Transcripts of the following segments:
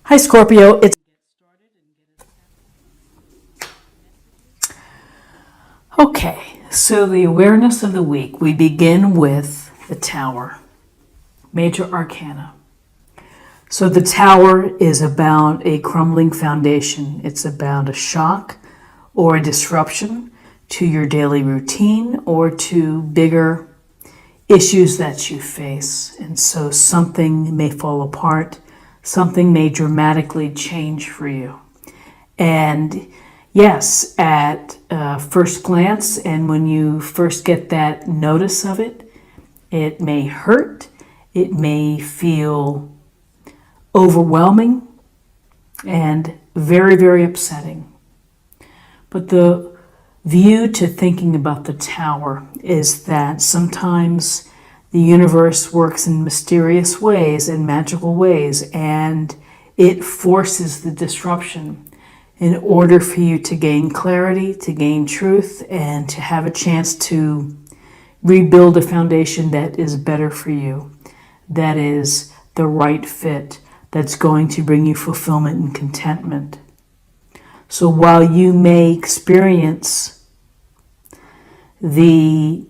Hi, Scorpio. It's okay. So, the awareness of the week, we begin with the Tower, Major Arcana. So, the Tower is about a crumbling foundation, it's about a shock or a disruption to your daily routine or to bigger issues that you face. And so, something may fall apart, something may dramatically change for you. And yes, at first glance, and when you first get that notice of it, it may hurt, it may feel overwhelming, and very, very upsetting. But the view to thinking about the Tower is that sometimes the universe works in mysterious ways and magical ways, and it forces the disruption in order for you to gain clarity, to gain truth, and to have a chance to rebuild a foundation that is better for you, that is the right fit, that's going to bring you fulfillment and contentment. So while you may experience the,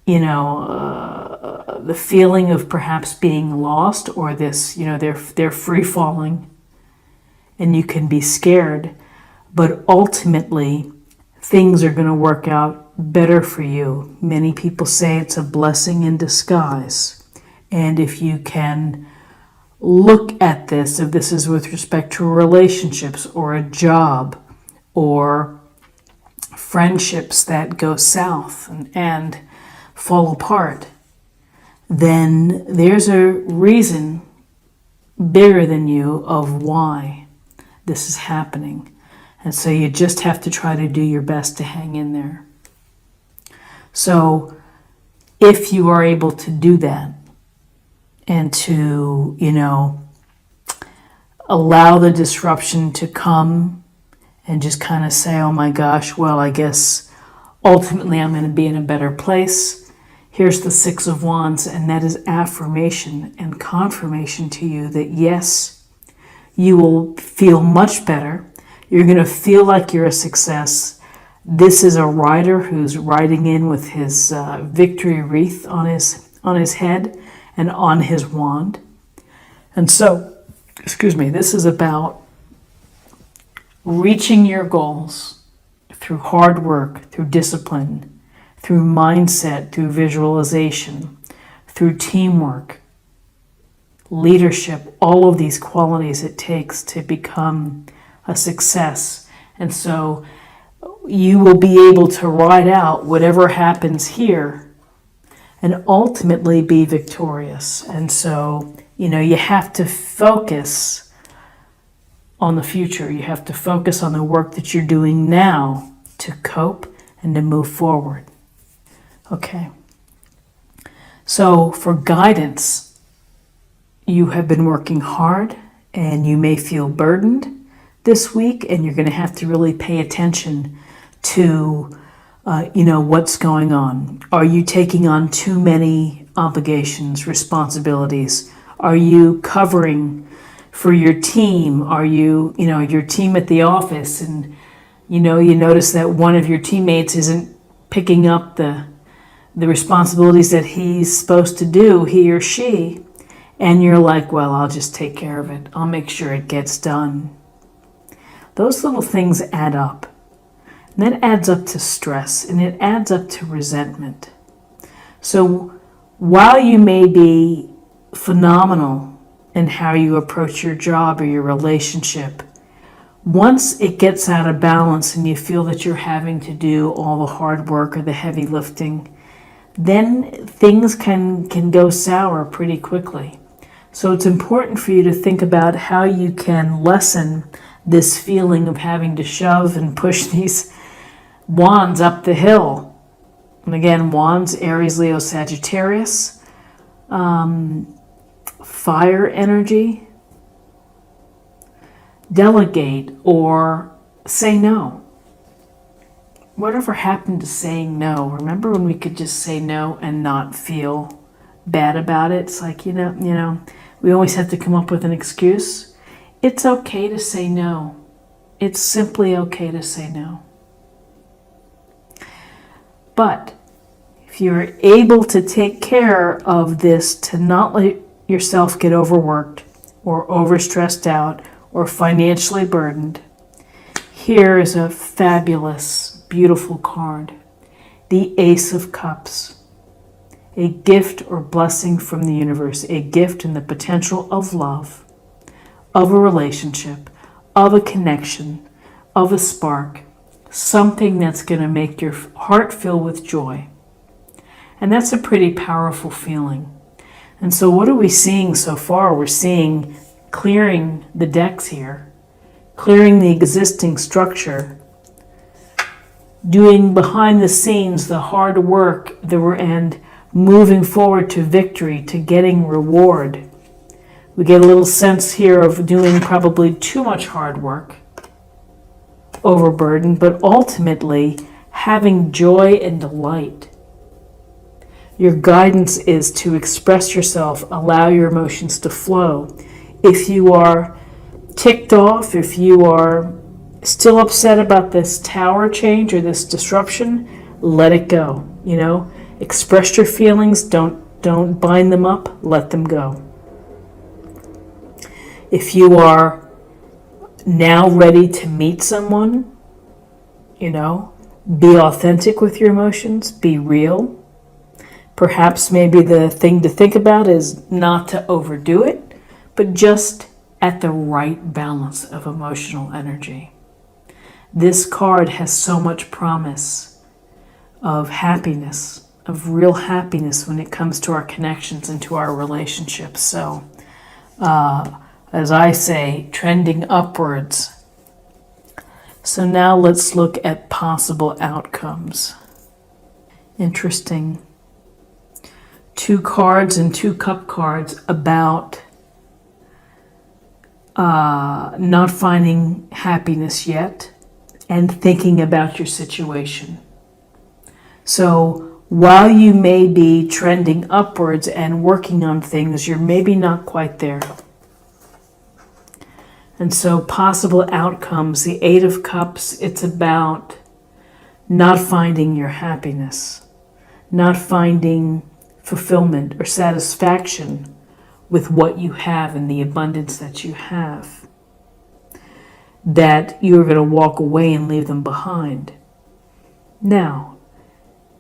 the feeling of perhaps being lost, or this, they're free falling, and you can be scared, but ultimately things are going to work out better for you. Many people say it's a blessing in disguise. And if you can look at this, if this is with respect to relationships or a job or friendships that go south and fall apart, then there's a reason bigger than you of why this is happening. And so you just have to try to do your best to hang in there. So if you are able to do that and to, allow the disruption to come and just kind of say, oh my gosh, well, I guess ultimately I'm going to be in a better place. Here's the Six of Wands, and that is affirmation and confirmation to you that yes, you will feel much better. You're going to feel like you're a success. This is a rider who's riding in with his victory wreath on his head and on his wand. And so, this is about reaching your goals through hard work, through discipline, through mindset, through visualization, through teamwork, leadership, all of these qualities it takes to become a success. And so you will be able to ride out whatever happens here and ultimately be victorious. And so, you have to focus on the future. You have to focus on the work that you're doing now to cope and to move forward. Okay. So for guidance, you have been working hard and you may feel burdened this week, and you're going to have to really pay attention to, what's going on. Are you taking on too many obligations, responsibilities? Are you covering for your team? Are you, your team at the office, and, you notice that one of your teammates isn't picking up the responsibilities that he's supposed to do, he or she, and you're like, well, I'll just take care of it. I'll make sure it gets done. Those little things add up. And that adds up to stress, and it adds up to resentment. So while you may be phenomenal in how you approach your job or your relationship, once it gets out of balance and you feel that you're having to do all the hard work or the heavy lifting, then things can go sour pretty quickly. So it's important for you to think about how you can lessen this feeling of having to shove and push these wands up the hill. And again, wands, Aries, Leo, Sagittarius, fire energy. Delegate or say no. Whatever happened to saying no? Remember when we could just say no and not feel bad about it? It's like, we always have to come up with an excuse. it's okay to say no. It's simply okay to say no. But if you're able to take care of this, to not let yourself get overworked or overstressed out or financially burdened, here is a fabulous, beautiful card. The Ace of Cups. A gift or blessing from the universe. A gift in the potential of love, of a relationship, of a connection, of a spark. Something that's going to make your heart fill with joy. And that's a pretty powerful feeling. And so what are we seeing so far? We're seeing clearing the decks here, clearing the existing structure, doing behind the scenes the hard work and moving forward to victory, to getting reward. We get a little sense here of doing probably too much hard work, overburdened, but ultimately having joy and delight. Your guidance is to express yourself, allow your emotions to flow. If you are ticked off, if you are still upset about this tower change or this disruption, let it go. Express your feelings, don't bind them up, let them go. If you are now ready to meet someone, be authentic with your emotions, be real. Perhaps maybe the thing to think about is not to overdo it, but just at the right balance of emotional energy. This card has so much promise of happiness, of real happiness when it comes to our connections and to our relationships. So, as I say, trending upwards. So now let's look at possible outcomes. Interesting. 2 cards and 2 cup cards about not finding happiness yet and thinking about your situation. So while you may be trending upwards and working on things, you're maybe not quite there. And so possible outcomes, the 8 of Cups, it's about not finding your happiness, not finding fulfillment or satisfaction with what you have and the abundance that you have, that you're going to walk away and leave them behind. Now,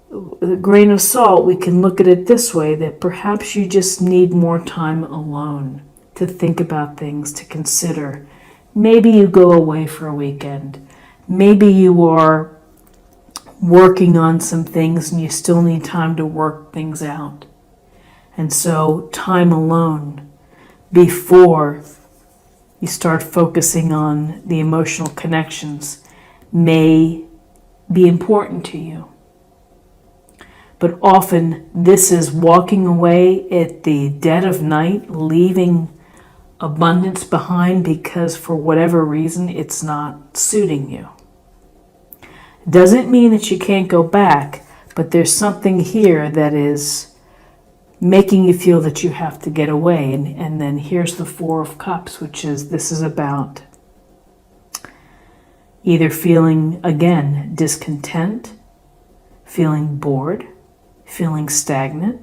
with a grain of salt, we can look at it this way, that perhaps you just need more time alone to think about things, to consider. Maybe you go away for a weekend. Maybe you are working on some things and you still need time to work things out. And so time alone before you start focusing on the emotional connections may be important to you. But often this is walking away at the dead of night, leaving abundance behind because for whatever reason it's not suiting you. Doesn't mean that you can't go back, but there's something here that is making you feel that you have to get away. And then here's the 4 of Cups, which is, this is about either feeling, again, discontent, feeling bored, feeling stagnant,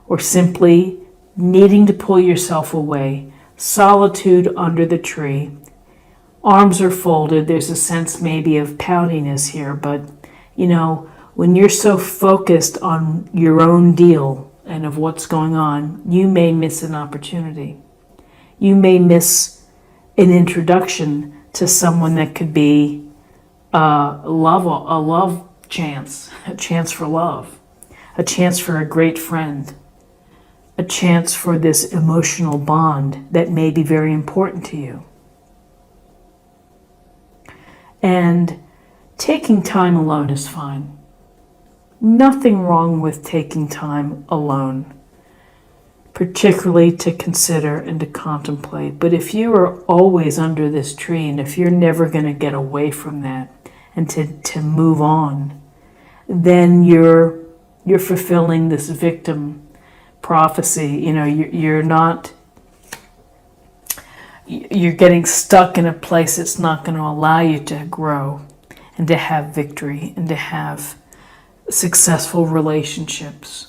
or simply needing to pull yourself away. Solitude under the tree. Arms are folded. There's a sense maybe of poutiness here, but when you're so focused on your own deal and of what's going on, you may miss an opportunity. You may miss an introduction to someone that could be a love chance, a chance for love, a chance for a great friend, a chance for this emotional bond that may be very important to you. And taking time alone is fine. Nothing wrong with taking time alone, particularly to consider and to contemplate. But if you are always under this tree, and if you're never going to get away from that and to move on, then you're fulfilling this victim prophecy. You're not you're getting stuck in a place that's not going to allow you to grow and to have victory and to have successful relationships.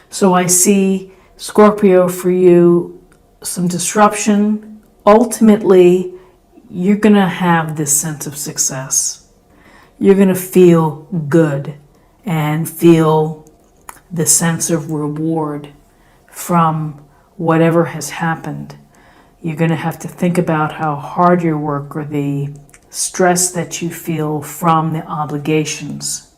So I see, Scorpio, for you, some disruption. Ultimately, you're going to have this sense of success. You're going to feel good and feel the sense of reward from whatever has happened. You're going to have to think about how hard your work or the stress that you feel from the obligations.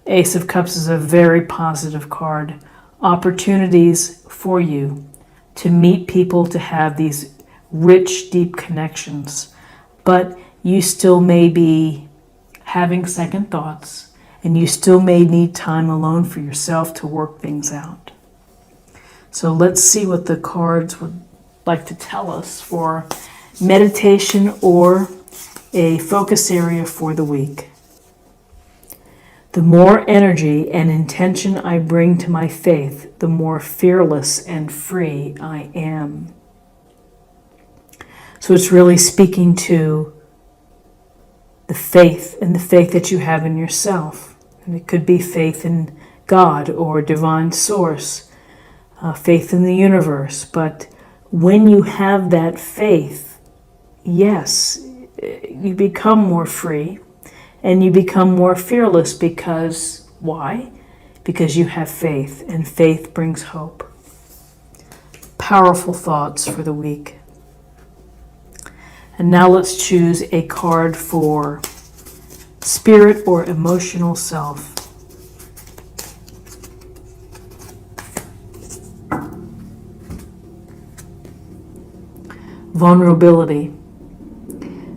Ace of Cups is a very positive card. Opportunities for you to meet people, to have these rich, deep connections. But you still may be having second thoughts, and you still may need time alone for yourself to work things out. So let's see what the cards would like to tell us for meditation or a focus area for the week. The more energy and intention I bring to my faith, the more fearless and free I am. So it's really speaking to the faith and the faith that you have in yourself. And it could be faith in God or divine source, faith in the universe. But when you have that faith, yes, you become more free. And you become more fearless because, why? Because you have faith, and faith brings hope. Powerful thoughts for the week. And now let's choose a card for spirit or emotional self. Vulnerability.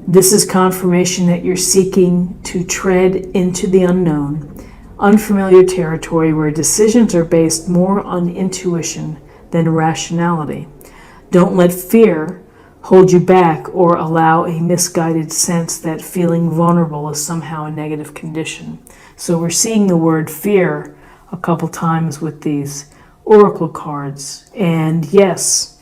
This is confirmation that you're seeking to tread into the unknown, unfamiliar territory where decisions are based more on intuition than rationality. Don't let fear hold you back or allow a misguided sense that feeling vulnerable is somehow a negative condition. So we're seeing the word fear a couple times with these oracle cards. And yes,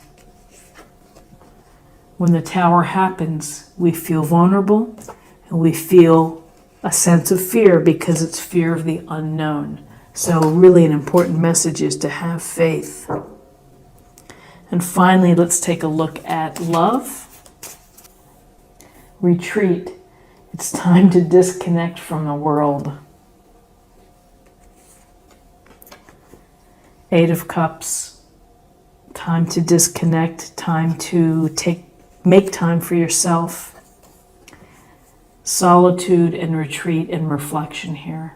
when the tower happens, we feel vulnerable and we feel a sense of fear because it's fear of the unknown. So really an important message is to have faith. And finally, let's take a look at love. Retreat. It's time to disconnect from the world. Eight of Cups. Time to disconnect, time to make time for yourself. Solitude and retreat and reflection here.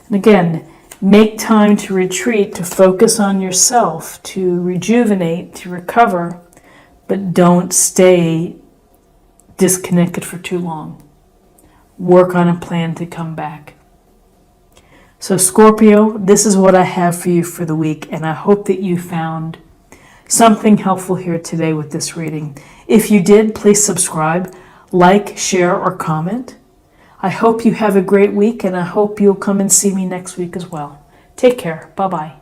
And again, make time to retreat, to focus on yourself, to rejuvenate, to recover, but don't stay disconnected for too long. Work on a plan to come back. So Scorpio, this is what I have for you for the week, and I hope that you found something helpful here today with this reading. If you did, please subscribe, like, share, or comment. I hope you have a great week, and I hope you'll come and see me next week as well. Take care. Bye-bye.